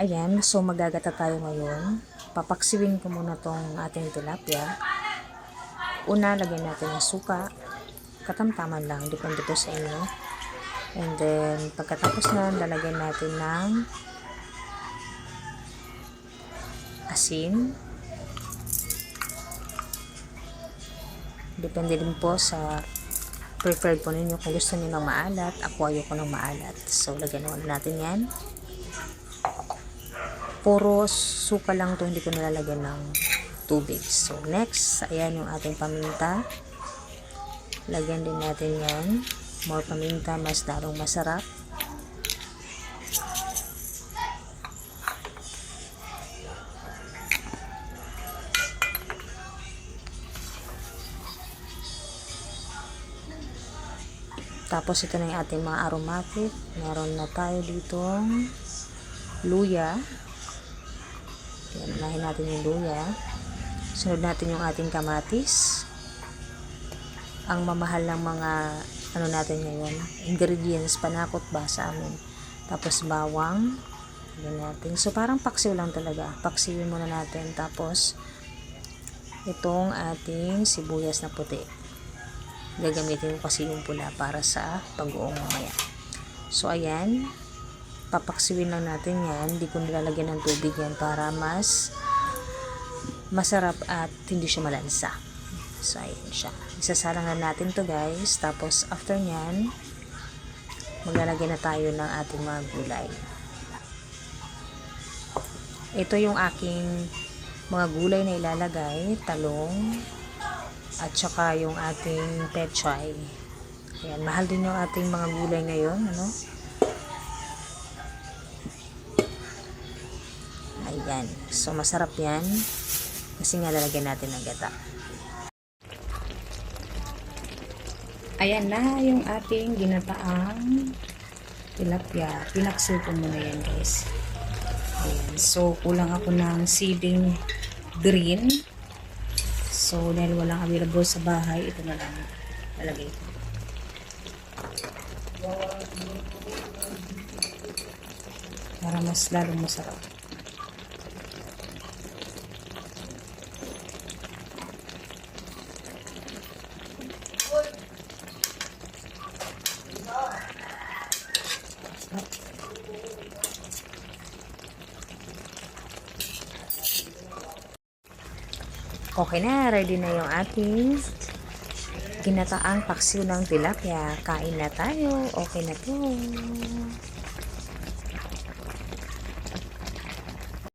Ayan, so magagata tayo ngayon. Papaksiwin ko muna tong ating tilapia. Una, lagyan natin ng suka. Katamtaman lang, depende po sa inyo. And then, pagkatapos na, lalagyan natin ng asin. Depende din po sa preferred po ninyo kung gusto niyo ng maalat. Ako ayoko ng maalat. So, lagyan natin yan. Puro suka lang to, hindi ko nalalagyan ng tubig. So, next, ayan yung ating paminta. Lagyan din natin yan. More paminta, mas lalong masarap. Tapos, ito na yung ating mga aromatic. Meron na tayo ditong luya. Yan, unahin natin yung luya. Sunod natin yung ating kamatis. Ang mamahal ng mga ano natin ngayon, ingredients, panakot ba sa amin. Tapos bawang. Yan natin. So parang paksiw lang talaga. Paksiwin muna natin. Tapos itong ating sibuyas na puti. Gagamitin ko kasi yung pula para sa pag-uong mamaya. So ayan. Papaksiwin lang natin yan. Hindi ko nilalagyan ng tubig yan para mas masarap at hindi siya malansa. So, ayan siya. Isasalang na natin to guys. Tapos, after nyan, maglalagay na tayo ng ating mga gulay. Ito yung aking mga gulay na ilalagay. Talong, at saka yung ating pechay. Ayan, mahal din yung ating mga gulay ngayon. Ano? Ayan. So, masarap yan. Kasi nga lalagyan natin ng gata. Ayan na yung ating ginataang tilapia. Pinaksil ko muna yan guys. Ayan. So, kulang ako ng siling green. So, dahil walang available sa bahay, ito na lang lalagay ko. Para mas lalong masarap. Okay na, ready na yung ating ginataang paksiw ng tilapia. Kain na tayo. Okay na po.